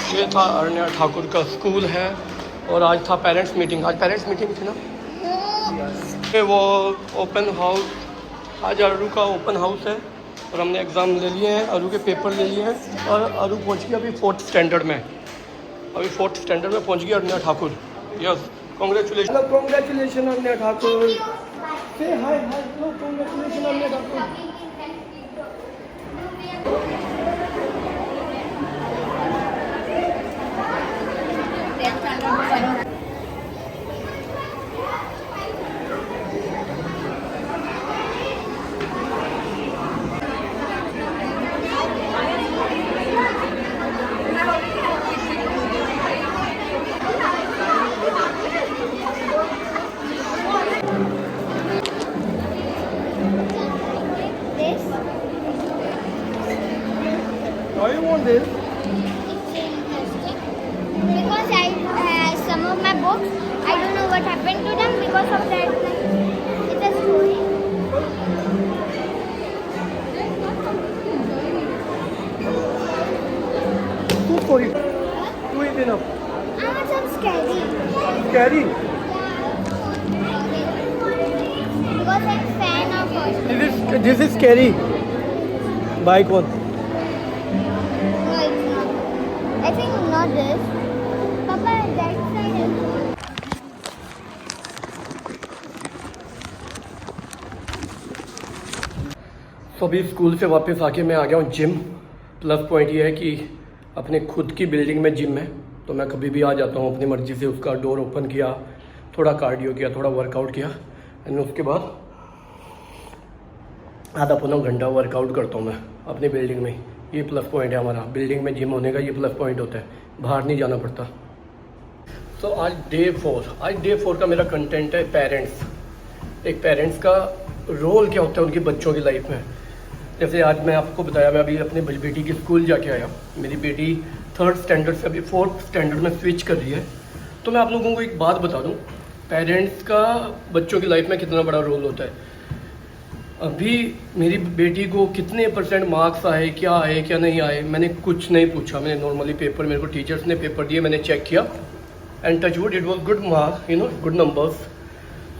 ये था अरण्या ठाकुर का स्कूल है और आज था पेरेंट्स मीटिंग। आज पेरेंट्स मीटिंग थी ना। ये वो ओपन हाउस, आज अरू का ओपन हाउस है और हमने एग्ज़ाम ले लिए हैं, अरू के पेपर ले लिए हैं और अरू पहुंच गई अभी 4th स्टैंडर्ड में। अभी 4th स्टैंडर्ड में पहुंच गई Aranya Thakur. Yes, congratulation. Congratulation Aranya Thakur. Say hi hi, congratulation Aranya Thakur. Why you want this? It's interesting because some of my books I don't know what happened to them because of that. It's a story. Two for it. Two is enough. I want some scary. Scary. Because I'm fan of horses. This is scary. Bike one. No, it's not. I think not this. Papa, that side is. तो अभी school से वापस आके मैं आ गया हूँ gym. Plus point ये है कि अपने खुद की बिल्डिंग में जिम है, तो मैं कभी भी आ जाता हूँ अपनी मर्ज़ी से। उसका डोर ओपन किया, थोड़ा कार्डियो किया, थोड़ा वर्कआउट किया एंड उसके बाद आधा पौना घंटा वर्कआउट करता हूँ मैं अपनी बिल्डिंग में। ये प्लस पॉइंट है हमारा, बिल्डिंग में जिम होने का ये प्लस पॉइंट होता है, बाहर नहीं जाना पड़ता। तो आज डे 4 का मेरा कंटेंट है पेरेंट्स। एक पेरेंट्स का रोल क्या होता है उनके बच्चों की लाइफ में। जैसे आज मैं आपको बताया, मैं अभी अपनी बेटी की स्कूल जाके आया। मेरी बेटी 3rd स्टैंडर्ड से अभी 4th स्टैंडर्ड में स्विच कर रही है। तो मैं आप लोगों को एक बात बता दूं, पेरेंट्स का बच्चों की लाइफ में कितना बड़ा रोल होता है। अभी मेरी बेटी को कितने % मार्क्स आए, क्या नहीं आए, मैंने कुछ नहीं पूछा। मैंने नॉर्मली पेपर, मेरे को टीचर्स ने पेपर दिए, मैंने चेक किया and touch wood it was good marks, good numbers.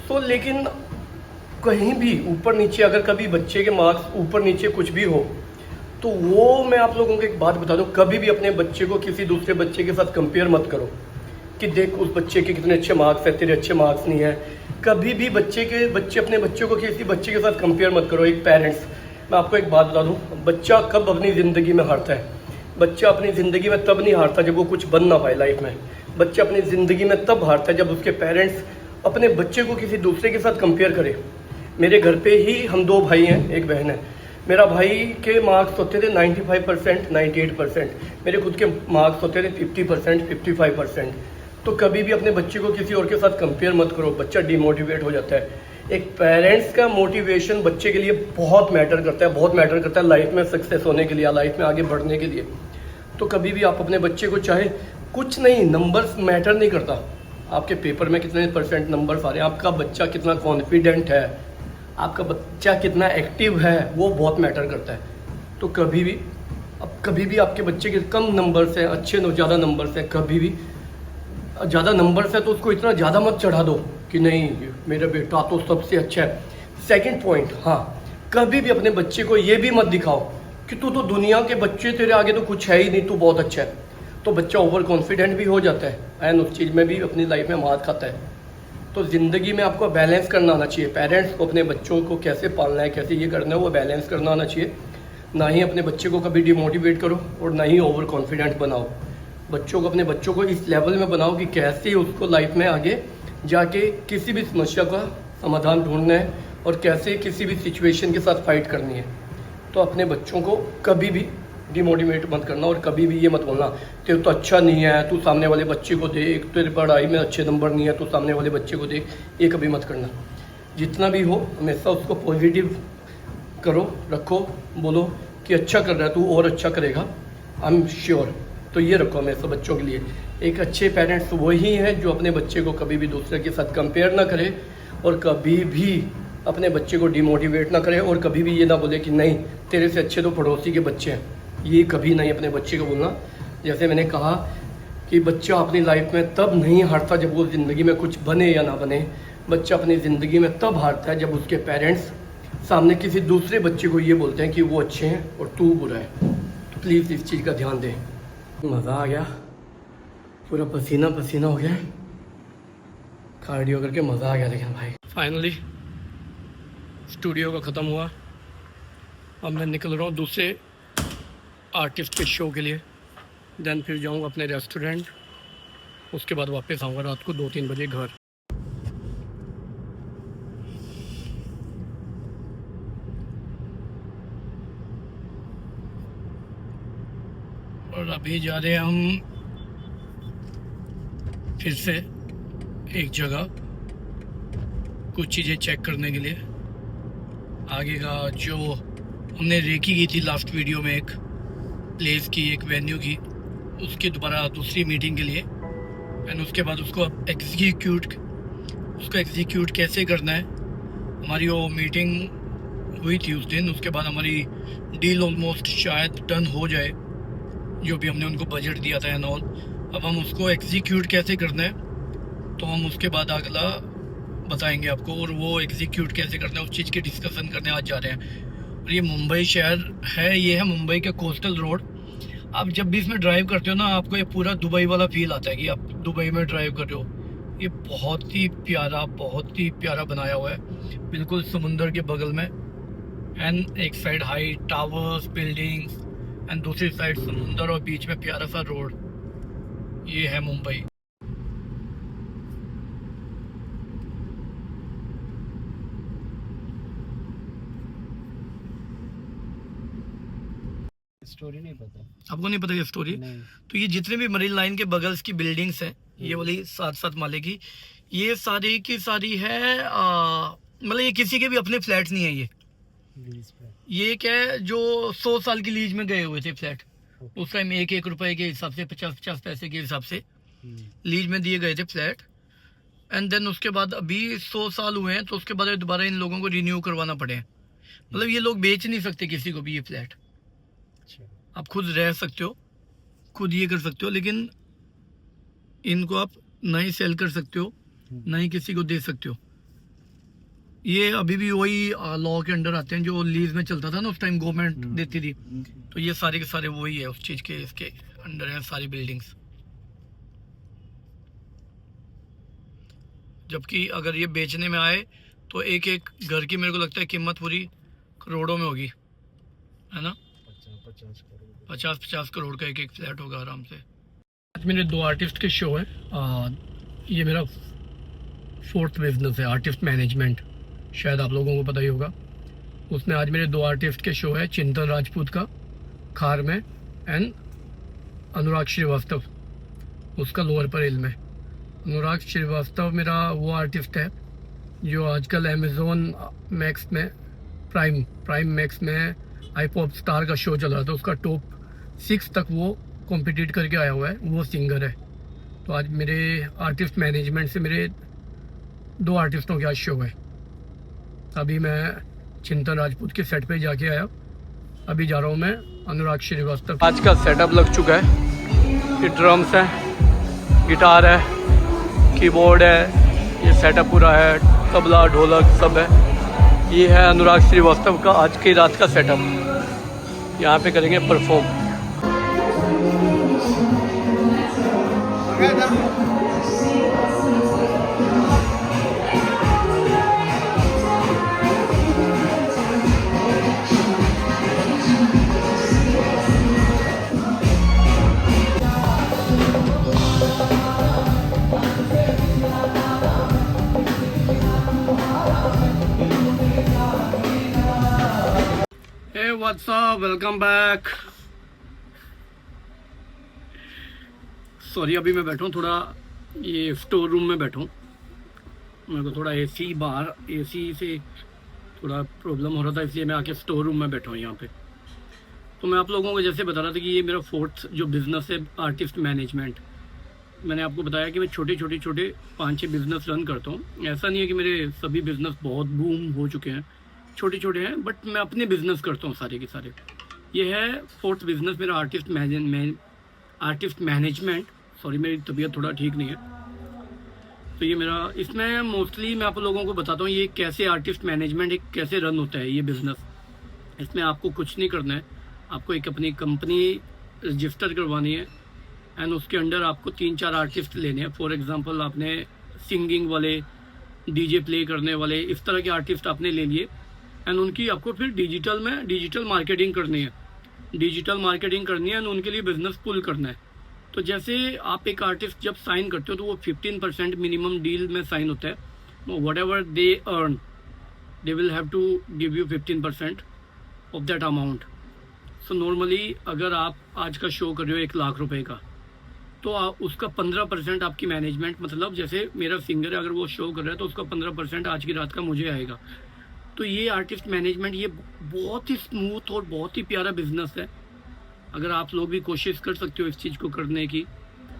तो लेकिन कहीं भी ऊपर नीचे अगर कभी बच्चे के मार्क्स ऊपर नीचे कुछ भी हो, तो वो मैं आप लोगों को एक बात बता दूं, कभी भी अपने बच्चे को किसी दूसरे बच्चे के साथ कंपेयर मत करो कि देख उस बच्चे के कितने अच्छे मार्क्स है, तेरे अच्छे मार्क्स नहीं है। कभी भी बच्चे अपने बच्चे को किसी बच्चे के साथ कंपेयर मत करो। एक पेरेंट्स, मैं आपको एक बात बता दूं, बच्चा कब अपनी ज़िंदगी में हारता है? बच्चा अपनी ज़िंदगी में तब नहीं हारता जब वो कुछ बन ना पाए लाइफ में। बच्चा अपनी ज़िंदगी में तब हारता है जब उसके पेरेंट्स अपने बच्चे को किसी दूसरे के साथ कंपेयर करें। मेरे घर पे ही हम 2 भाई हैं, एक बहन है। मेरा भाई के मार्क्स होते थे 95%, 98%। मेरे खुद के मार्क्स होते थे 50%, 55%। तो कभी भी अपने बच्चे को किसी और के साथ कंपेयर मत करो, बच्चा डिमोटिवेट हो जाता है। एक पेरेंट्स का मोटिवेशन बच्चे के लिए बहुत मैटर करता है लाइफ में सक्सेस होने के लिए, लाइफ में आगे बढ़ने के लिए। तो कभी भी आप अपने बच्चे को, चाहे कुछ नहीं, नंबर्स मैटर नहीं करता, आपके पेपर में कितने % नंबर्स आ रहे हैं, आपका बच्चा कितना कॉन्फिडेंट है, आपका बच्चा कितना एक्टिव है, वो बहुत मैटर करता है। तो कभी भी आपके बच्चे के कम नंबर्स हैं, अच्छे ज़्यादा नंबर्स हैं, कभी भी ज़्यादा नंबर्स है तो उसको इतना ज़्यादा मत चढ़ा दो कि नहीं मेरा बेटा तो सबसे अच्छा है। सेकंड पॉइंट, हाँ, कभी भी अपने बच्चे को ये भी मत दिखाओ कि तू तो दुनिया के बच्चे, तेरे आगे तो कुछ है ही नहीं, तू बहुत अच्छा है। तो बच्चा ओवर कॉन्फिडेंट भी हो जाता है एंड उस चीज़ में भी अपनी लाइफ में मार खाता है। तो ज़िंदगी में आपको बैलेंस करना आना चाहिए। पेरेंट्स को अपने बच्चों को कैसे पालना है, कैसे ये करना है, वो बैलेंस करना आना चाहिए। ना ही अपने बच्चे को कभी डिमोटिवेट करो और ना ही ओवर कॉन्फिडेंट बनाओ। अपने बच्चों को इस लेवल में बनाओ कि कैसे उसको लाइफ में आगे जाके किसी भी समस्या का समाधान ढूंढना है और कैसे किसी भी सिचुएशन के साथ फाइट करनी है। तो अपने बच्चों को कभी भी डिमोटिवेट मत करना और कभी भी ये मत बोलना तेरे तो अच्छा नहीं है, तू सामने वाले बच्चे को देख, तेरे पढ़ाई में अच्छे नंबर नहीं है, तू सामने वाले बच्चे को देख, ये कभी मत करना। जितना भी हो हमेशा उसको पॉजिटिव करो, रखो, बोलो कि अच्छा कर रहा है तू, और अच्छा करेगा, आई एम श्योर। तो ये रखो हमेशा बच्चों के लिए। एक अच्छे पेरेंट्स वही हैं जो अपने बच्चे को कभी भी दूसरे के साथ कंपेयर ना करे और कभी भी अपने बच्चे को डिमोटिवेट ना करे और कभी भी ये ना बोले कि नहीं तेरे से अच्छे तो पड़ोसी के बच्चे हैं। ये कभी नहीं अपने बच्चे को बोलना। जैसे मैंने कहा कि बच्चा अपनी लाइफ में तब नहीं हारता जब वो ज़िंदगी में कुछ बने या ना बने। बच्चा अपनी ज़िंदगी में तब हारता है जब उसके पेरेंट्स सामने किसी दूसरे बच्चे को ये बोलते हैं कि वो अच्छे हैं और तू बुरा है। तो प्लीज़ इस चीज़ का ध्यान दें। मज़ा आ गया, पूरा पसीना पसीना हो गया, कार्डियो करके मज़ा आ गया। लेकिन भाई फाइनली स्टूडियो का ख़त्म हुआ। अब मैं निकल रहा हूँ दूसरे आर्टिस्ट के शो के लिए। देन फिर जाऊँगा अपने रेस्टोरेंट, उसके बाद वापस आऊँगा रात को 2-3 बजे घर। और अभी जा रहे हैं हम फिर से एक जगह कुछ चीज़ें चेक करने के लिए। आगे का जो हमने रेकी की थी लास्ट वीडियो में, एक प्लेस की, एक वेन्यू की, उसकी दोबारा दूसरी मीटिंग के लिए। एंड उसके बाद उसको एग्जीक्यूट कैसे करना है। हमारी वो मीटिंग हुई थी उस दिन, उसके बाद हमारी डील ऑलमोस्ट शायद डन हो जाए, जो भी हमने उनको बजट दिया था एंड ऑल। अब हम उसको एग्जीक्यूट कैसे करना है तो हम उसके बाद अगला बताएंगे आपको। और वो एग्जीक्यूट कैसे करना है उस चीज़ की डिस्कशन करने आज जा रहे हैं। और ये मुंबई शहर है, ये है मुंबई का कोस्टल रोड। आप जब भी इसमें ड्राइव करते हो ना, आपको ये पूरा दुबई वाला फील आता है कि आप दुबई में ड्राइव कर रहे हो। ये बहुत ही प्यारा बनाया हुआ है, बिल्कुल समुंदर के बगल में। एंड एक side high towers, buildings, and दूसरी साइड समुंदर और बीच में प्यारा सा रोड। ये है मुंबई। स्टोरी नहीं पता आपको? नहीं पता ये स्टोरी? नहीं। तो ये जितने भी मरीन लाइन के बगल्स की बिल्डिंग्स हैं, ये वाली 7-7 माले की, ये सारी की सारी है मतलब ये किसी के भी अपने फ्लैट्स नहीं है। ये क्या है, जो 100 साल की लीज में गए हुए थे फ्लैट, उस टाइम 1-1 रुपए के हिसाब से, 50-50 पैसे के हिसाब से लीज में दिए गए थे फ्लैट। एंड देन उसके बाद अभी 100 साल हुए हैं, तो उसके बाद दोबारा इन लोगों को रिन्यू करवाना पड़े। मतलब ये लोग बेच नहीं सकते किसी को भी ये फ्लैट। आप खुद रह सकते हो, खुद ये कर सकते हो, लेकिन इनको आप ना ही सेल कर सकते हो, ना ही किसी को दे सकते हो। ये अभी भी वही लॉ के अंडर आते हैं जो लीज में चलता था ना, उस टाइम गवर्नमेंट देती थी। तो ये सारे के सारे वही है, उस चीज़ के इसके अंडर है सारी बिल्डिंग्स। जबकि अगर ये बेचने में आए तो एक एक घर की मेरे को लगता है कीमत पूरी करोड़ों में होगी, है ना? 50-50 करोड़ का एक एक फ्लैट होगा आराम से। आज मेरे 2 आर्टिस्ट के शो है। ये मेरा 4th बिजनेस है, आर्टिस्ट मैनेजमेंट, शायद आप लोगों को पता ही होगा। उसमें आज मेरे 2 आर्टिस्ट के शो है, चिंतन राजपूत का खार में एंड अनुराग श्रीवास्तव उसका लोअर परेल में। अनुराग श्रीवास्तव मेरा वो आर्टिस्ट है जो आजकल अमेज़ॉन मैक्स में, प्राइम मैक्स में हाइपॉप स्टार का शो चल रहा था, उसका टॉप 6 तक वो कॉम्पिटिट करके आया हुआ है, वो सिंगर है। तो आज मेरे आर्टिस्ट मैनेजमेंट से मेरे 2 आर्टिस्टों के आज शो है। अभी मैं चिंतन राजपूत के सेट पे जाके आया, अभी जा रहा हूँ मैं अनुराग श्रीवास्तव। आज का सेटअप लग चुका है। ये ड्रम्स है, गिटार है, कीबोर्ड है, ये सेटअप पूरा है, तबला ढोलक सब है। ये है अनुराग श्रीवास्तव का आज की रात का सेटअप। यहाँ पे करेंगे perform. Hey, what's up? Welcome back. Sorry, अभी मैं बैठा हूँ थोड़ा ये स्टोर रूम में बैठा हूँ। मेरे को थोड़ा एसी बाहर एसी से थोड़ा प्रॉब्लम हो रहा था, इसलिए मैं आके स्टोर रूम में बैठा हूँ यहाँ पे। तो मैं आप लोगों को जैसे बता रहा था कि ये मेरा 4th जो बिज़नेस है, आर्टिस्ट मैनेजमेंट। मैंने आपको बताया कि मैं छोटे 5-6 बिज़नेस रन करता हूँ। ऐसा नहीं है कि मेरे सभी बिज़नेस बहुत बूम हो चुके हैं, छोटे हैं, बट मैं अपने बिज़नेस करता हूँ सारे के सारे। ये है 4th बिज़नेस मेरा, आर्टिस्ट मैनेजमेंट, सॉरी मेरी तबीयत थोड़ा ठीक नहीं है, तो ये मेरा इसमें मोस्टली मैं आप लोगों को बताता हूँ ये कैसे आर्टिस्ट मैनेजमेंट एक कैसे रन होता है ये बिज़नेस। इसमें आपको कुछ नहीं करना है, आपको एक अपनी कंपनी रजिस्टर करवानी है एंड उसके अंडर आपको 3-4 आर्टिस्ट लेने हैं। फॉर एग्जांपल आपने सिंगिंग वाले, डीजे प्ले करने वाले, इस तरह के आर्टिस्ट आपने ले लिए एंड उनकी आपको फिर डिजिटल मार्केटिंग करनी है। डिजिटल मार्केटिंग करनी है एंड उनके लिए बिजनेस पुल करना है। तो जैसे आप एक आर्टिस्ट जब साइन करते हो तो वो 15% मिनिमम डील में साइन होता है। Whatever they earn they will have to give you 15% of that amount. So normally अगर आप आज का शो कर रहे हो 1 लाख रुपए का, तो उसका 15% आपकी मैनेजमेंट, मतलब जैसे मेरा सिंगर है अगर वो शो कर रहा है तो उसका 15% आज की रात का मुझे आएगा। तो ये आर्टिस्ट मैनेजमेंट ये बहुत ही स्मूथ और बहुत ही प्यारा बिजनेस है। अगर आप लोग भी कोशिश कर सकते हो इस चीज़ को करने की,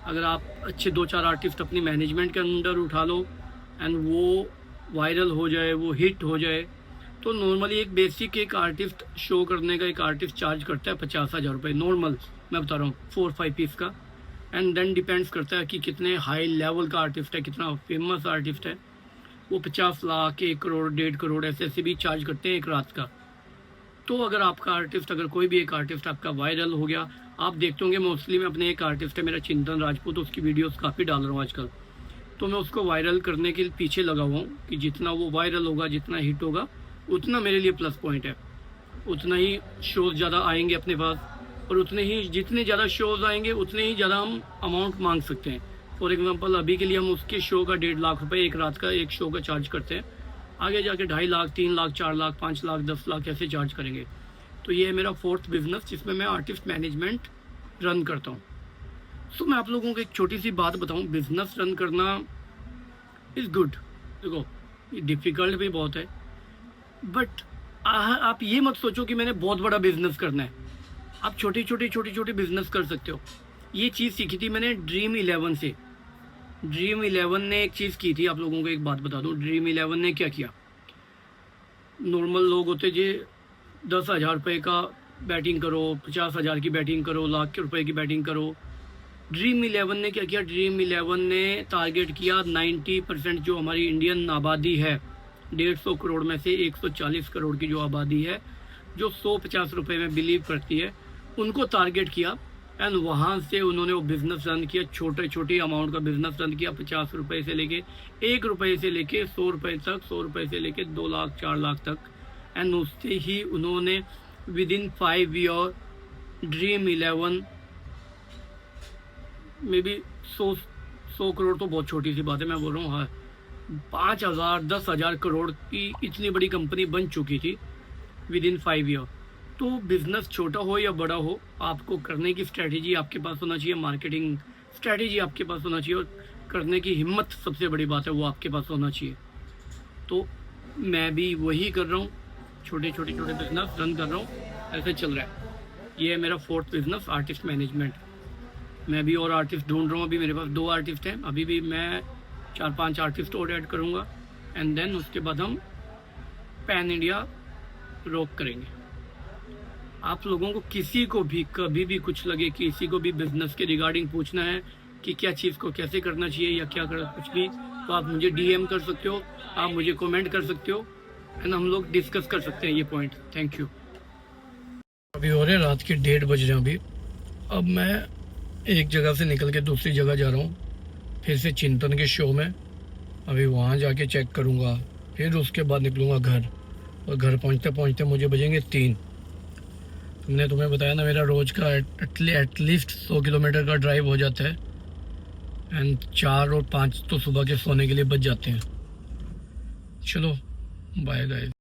अगर आप अच्छे 2-4 आर्टिस्ट अपनी मैनेजमेंट के अंदर उठा लो एंड वो वायरल हो जाए, वो हिट हो जाए, तो नॉर्मली एक बेसिक एक आर्टिस्ट शो करने का एक आर्टिस्ट चार्ज करता है 50,000 रुपये नॉर्मल, मैं बता रहा हूँ 4-5 पीस का। एंड देन डिपेंड्स करता है कि कितने हाई लेवल का आर्टिस्ट है, कितना फेमस आर्टिस्ट है। वो 50 लाख, 1 करोड़, 1.5 करोड़ ऐसे भी चार्ज करते हैं एक रात का। तो अगर आपका आर्टिस्ट, अगर कोई भी एक आर्टिस्ट आपका वायरल हो गया, आप देखते होंगे मोस्टली मैं अपने एक आर्टिस्ट है मेरा चिंतन राजपूत, उसकी वीडियोस काफ़ी डाल रहा हूँ आजकल। तो मैं उसको वायरल करने के पीछे लगा हुआ हूँ कि जितना वो वायरल होगा, जितना हिट होगा, उतना मेरे लिए प्लस पॉइंट है, उतना ही शोज़ ज़्यादा आएंगे अपने पास, और उतने ही जितने ज़्यादा शोज़ आएंगे उतने ही ज़्यादा हम अमाउंट मांग सकते हैं। फॉर एग्जांपल अभी के लिए हम उसके शो का 1.5 लाख रुपए एक रात का एक शो का चार्ज करते हैं, आगे जाके 2.5 लाख, 3 लाख, 4 लाख, 5 लाख, 10 लाख ऐसे चार्ज करेंगे। तो ये है मेरा 4th बिजनेस जिसमें मैं आर्टिस्ट मैनेजमेंट रन करता हूँ। सो मैं आप लोगों को एक छोटी सी बात बताऊँ, बिजनेस रन करना इज़ गुड। देखो ये डिफ़िकल्ट भी बहुत है, बट आप ये मत सोचो कि मैंने बहुत बड़ा बिजनेस करना है। आप छोटे छोटे बिजनेस कर सकते हो। ये चीज़ सीखी थी मैंने ड्रीम 11 से। ड्रीम 11 ने एक चीज़ की थी, आप लोगों को एक बात बता दूं। ड्रीम 11 ने क्या किया, नॉर्मल लोग होते जे 10,000 रुपये का बैटिंग करो, 50,000 की बैटिंग करो, लाख के रुपए की बैटिंग करो। ड्रीम 11 ने क्या किया, ड्रीम 11 ने टारगेट किया 90% जो हमारी इंडियन आबादी है, 150 करोड़ में से 140 करोड़ की जो आबादी है, जो 150 रुपये में बिलीव करती है, उनको टारगेट किया। एंड वहाँ से उन्होंने वो बिज़नेस रन किया, छोटे अमाउंट का बिज़नेस रन किया, 50 रुपये से लेके 1 रुपये से लेके 100 रुपये तक, 100 रुपये से लेके 2 लाख 4 लाख तक। एंड उससे ही उन्होंने विद इन 5 ईयर ड्रीम 11 में भी 100 करोड़ तो बहुत छोटी सी बात है, मैं बोल रहा हूँ, हाँ 5,000 10,000 करोड़ की इतनी बड़ी कंपनी बन चुकी थी विद इन 5 ईयर। तो बिज़नेस छोटा हो या बड़ा हो, आपको करने की स्ट्रैटेजी आपके पास होना चाहिए, मार्केटिंग स्ट्रैटेजी आपके पास होना चाहिए, और करने की हिम्मत सबसे बड़ी बात है वो आपके पास होना चाहिए। तो मैं भी वही कर रहा हूँ, छोटे बिजनेस रन कर रहा हूँ, ऐसे चल रहा है। ये है मेरा 4th बिजनेस, आर्टिस्ट मैनेजमेंट। मैं भी और आर्टिस्ट ढूंढ रहा हूँ, अभी मेरे पास 2 आर्टिस्ट हैं, अभी भी मैं 4-5 आर्टिस्ट और ऐड करूँगा एंड देन उसके बाद हम पैन इंडिया रॉक करेंगे। आप लोगों को किसी को भी कभी भी कुछ लगे, किसी को भी बिजनेस के रिगार्डिंग पूछना है कि क्या चीज़ को कैसे करना चाहिए या क्या कर कुछ भी, तो आप मुझे DM कर सकते हो, आप मुझे कमेंट कर सकते हो एंड हम लोग डिस्कस कर सकते हैं ये पॉइंट। Thank you. अभी हो रहे रात के 1:30 बज रहे हैं अभी। अब मैं एक जगह से निकल के दूसरी जगह जा रहा हूँ, फिर से चिंतन के शो में। अभी वहाँ जाके चेक करूँगा, फिर उसके बाद निकलूँगा घर, और घर पहुँचते पहुँचते मुझे बजेंगे 3। मैंने तुम्हें बताया ना मेरा रोज़ का एटलीस्ट 100 किलोमीटर का ड्राइव हो जाता है एंड 4 और 5 तो सुबह के सोने के लिए बच जाते हैं। चलो बाय गाइस।